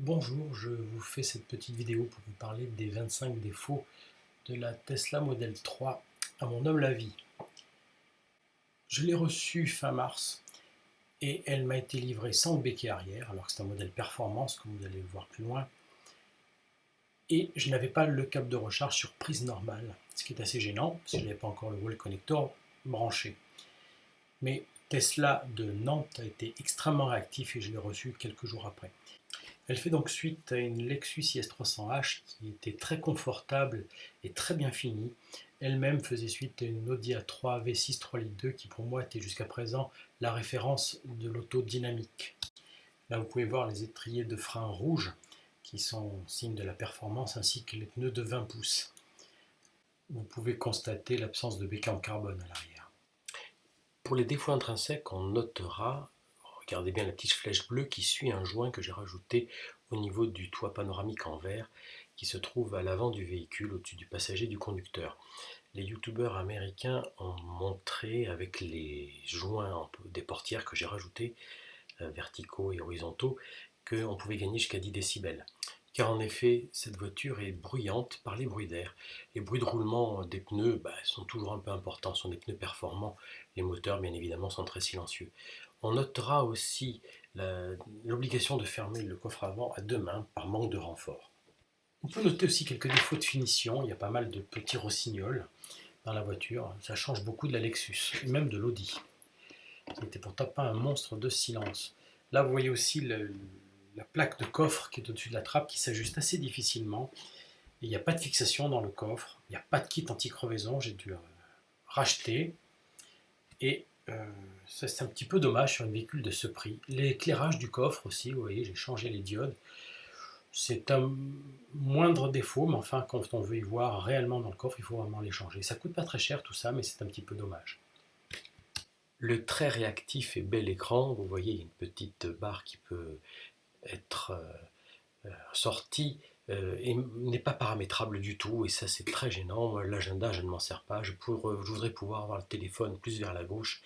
Bonjour, je vous fais cette petite vidéo pour vous parler des 25 défauts de la Tesla Model 3 à mon homme la vie. Je l'ai reçue fin mars et elle m'a été livrée sans le béquet arrière, alors que c'est un modèle performance, comme vous allez le voir plus loin. Et je n'avais pas le câble de recharge sur prise normale, ce qui est assez gênant, parce que je n'avais pas encore le wall connector branché. Mais Tesla de Nantes a été extrêmement réactif et je l'ai reçu quelques jours après. Elle fait donc suite à une Lexus IS300H qui était très confortable et très bien finie. Elle-même faisait suite à une Audi A3 V6 3.2 litres qui pour moi était jusqu'à présent la référence de l'auto dynamique. Là vous pouvez voir les étriers de frein rouges qui sont signe de la performance ainsi que les pneus de 20 pouces. Vous pouvez constater l'absence de béquet en carbone à l'arrière. Pour les défauts intrinsèques, on notera, regardez bien la petite flèche bleue qui suit un joint que j'ai rajouté au niveau du toit panoramique en verre qui se trouve à l'avant du véhicule, au-dessus du passager et du conducteur. Les youtubeurs américains ont montré avec les joints des portières que j'ai rajoutés, verticaux et horizontaux, qu'on pouvait gagner jusqu'à 10 décibels. Car en effet, cette voiture est bruyante par les bruits d'air. Les bruits de roulement des pneus sont toujours un peu importants, ce sont des pneus performants. Les moteurs, bien évidemment, sont très silencieux. On notera aussi l'obligation de fermer le coffre avant à deux mains par manque de renfort. On peut noter aussi quelques défauts de finition, il y a pas mal de petits rossignols dans la voiture, ça change beaucoup de la Lexus, et même de l'Audi, qui n'était pourtant pas un monstre de silence. Là vous voyez aussi la plaque de coffre qui est au-dessus de la trappe qui s'ajuste assez difficilement, et il n'y a pas de fixation dans le coffre, il n'y a pas de kit anti-crevaison, j'ai dû racheter, et ça c'est un petit peu dommage sur un véhicule de ce prix. L'éclairage du coffre aussi, vous voyez, j'ai changé les diodes. C'est un moindre défaut, mais enfin, quand on veut y voir réellement dans le coffre, il faut vraiment les changer. Ça coûte pas très cher tout ça, mais c'est un petit peu dommage. Le très réactif et bel écran, vous voyez, il y a une petite barre qui peut être sortie et n'est pas paramétrable du tout, et ça c'est très gênant. L'agenda, je ne m'en sers pas. Je voudrais pouvoir avoir le téléphone plus vers la gauche.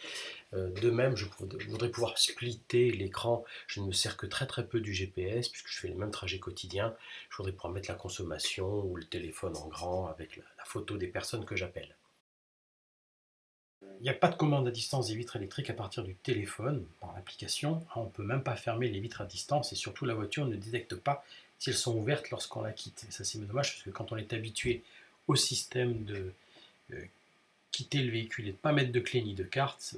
De même, je voudrais pouvoir splitter l'écran. Je ne me sers que très très peu du GPS puisque je fais les mêmes trajets quotidiens. Je voudrais pouvoir mettre la consommation ou le téléphone en grand avec la photo des personnes que j'appelle. Il n'y a pas de commande à distance des vitres électriques à partir du téléphone par l'application. On ne peut même pas fermer les vitres à distance et surtout la voiture ne détecte pas si elles sont ouvertes lorsqu'on la quitte. Et ça c'est dommage parce que quand on est habitué au système de quitter le véhicule et de ne pas mettre de clé ni de carte,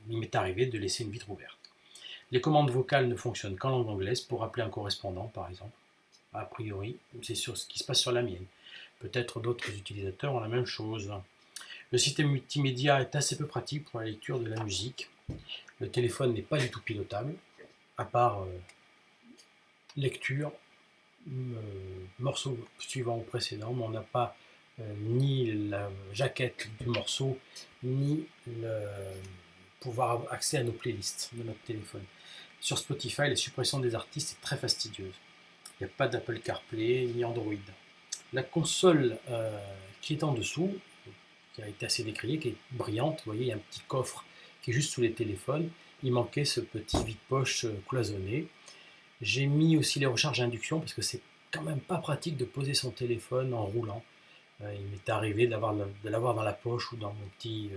il m'est arrivé de laisser une vitre ouverte. Les commandes vocales ne fonctionnent qu'en langue anglaise pour appeler un correspondant par exemple. A priori, c'est sur ce qui se passe sur la mienne. Peut-être d'autres utilisateurs ont la même chose. Le système multimédia est assez peu pratique pour la lecture de la musique. Le téléphone n'est pas du tout pilotable, à part lecture, morceau suivant ou précédent, mais on n'a pas ni la jaquette du morceau, ni le pouvoir avoir accès à nos playlists de notre téléphone. Sur Spotify, la suppression des artistes est très fastidieuse. Il n'y a pas d'Apple CarPlay ni Android. La console qui est en dessous, qui a été assez décriée, qui est brillante, vous voyez, il y a un petit coffre qui est juste sous les téléphones. Il manquait ce petit vide-poche cloisonné. J'ai mis aussi les recharges à induction parce que c'est quand même pas pratique de poser son téléphone en roulant. Il m'est arrivé de l'avoir dans la poche ou dans mon petit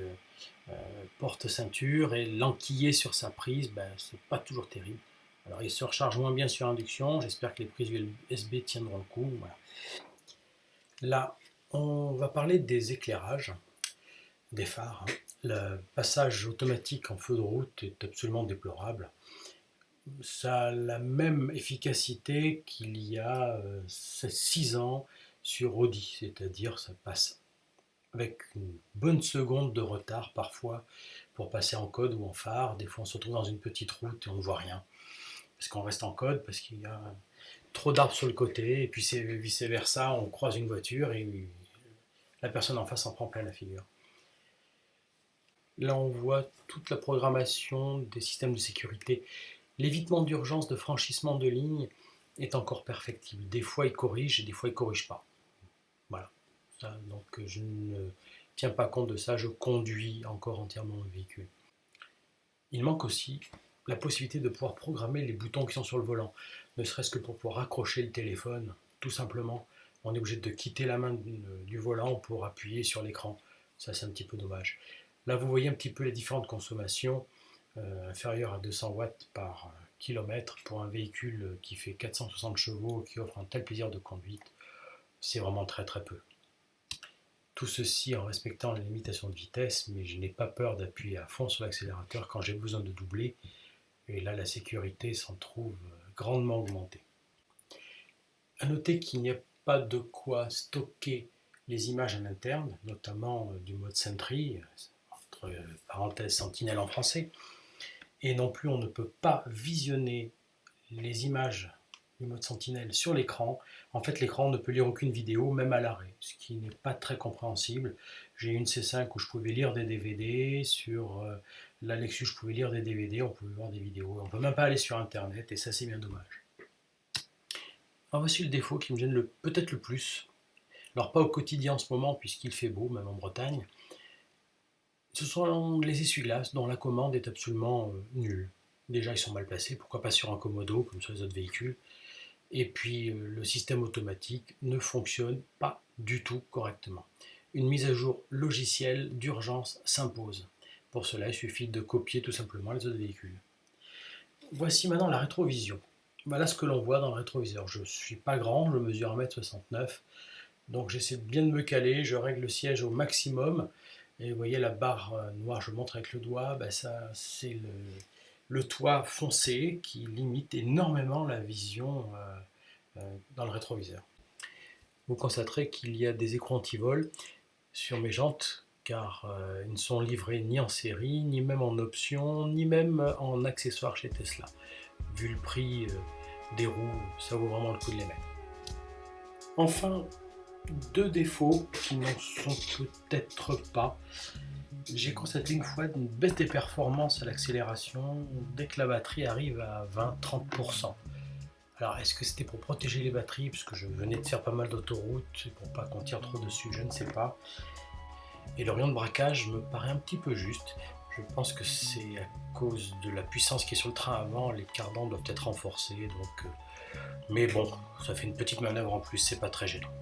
porte-ceinture et l'enquiller sur sa prise, c'est pas toujours terrible. Alors il se recharge moins bien sur induction, j'espère que les prises USB tiendront le coup. Voilà. Là, on va parler des éclairages, des phares. Le passage automatique en feu de route est absolument déplorable. Ça a la même efficacité qu'il y a 6 ans sur Audi, c'est-à-dire ça passe avec une bonne seconde de retard parfois pour passer en code ou en phare. Des fois on se retrouve dans une petite route et on ne voit rien parce qu'on reste en code, parce qu'il y a trop d'arbres sur le côté, et puis c'est vice versa, on croise une voiture et la personne en face en prend plein la figure. Là on voit toute la programmation des systèmes de sécurité. L'évitement d'urgence de franchissement de ligne est encore perfectible. Des fois il corrige et des fois il ne corrige pas. Voilà. Ça, donc je ne tiens pas compte de ça, je conduis encore entièrement le véhicule. Il manque aussi la possibilité de pouvoir programmer les boutons qui sont sur le volant, ne serait-ce que pour pouvoir accrocher le téléphone, tout simplement. On est obligé de quitter la main du volant pour appuyer sur l'écran. Ça, c'est un petit peu dommage. Là, vous voyez un petit peu les différentes consommations inférieures à 200 watts par kilomètre pour un véhicule qui fait 460 chevaux, qui offre un tel plaisir de conduite. C'est vraiment très très peu. Tout ceci en respectant les limitations de vitesse, mais je n'ai pas peur d'appuyer à fond sur l'accélérateur quand j'ai besoin de doubler. Et là, la sécurité s'en trouve grandement augmentée. A noter qu'il n'y a pas de quoi stocker les images en interne, notamment du mode Sentry, entre parenthèses Sentinelle en français, et non plus on ne peut pas visionner les images du mode Sentinelle sur l'écran. En fait, l'écran ne peut lire aucune vidéo, même à l'arrêt, ce qui n'est pas très compréhensible. J'ai une C5 où je pouvais lire des DVD, sur la Lexus je pouvais lire des DVD, on pouvait voir des vidéos, on ne peut même pas aller sur internet, et ça c'est bien dommage. Alors voici le défaut qui me gêne peut-être le plus. Alors pas au quotidien en ce moment puisqu'il fait beau, même en Bretagne. Ce sont les essuie-glaces dont la commande est absolument nulle. Déjà ils sont mal placés, pourquoi pas sur un Komodo comme sur les autres véhicules. Et puis le système automatique ne fonctionne pas du tout correctement. Une mise à jour logicielle d'urgence s'impose. Pour cela, il suffit de copier tout simplement les autres véhicules. Voici maintenant la rétrovision. Voilà ce que l'on voit dans le rétroviseur. Je ne suis pas grand, je mesure 1m69, donc j'essaie bien de me caler, je règle le siège au maximum, et vous voyez la barre noire, je montre avec le doigt, ça c'est le toit foncé qui limite énormément la vision dans le rétroviseur. Vous constaterez qu'il y a des écrans anti-vol sur mes jantes, car ils ne sont livrés ni en série, ni même en option, ni même en accessoire chez Tesla. Vu le prix des roues, ça vaut vraiment le coup de les mettre. Enfin, deux défauts qui n'en sont peut-être pas. J'ai constaté une fois une baisse des performances à l'accélération dès que la batterie arrive à 20-30%. Alors, est-ce que c'était pour protéger les batteries, puisque je venais de faire pas mal d'autoroutes, pour pas qu'on tire trop dessus, je ne sais pas. Et le rayon de braquage me paraît un petit peu juste. Je pense que c'est à cause de la puissance qui est sur le train avant, les cardans doivent être renforcés, mais bon, ça fait une petite manœuvre en plus, c'est pas très gênant.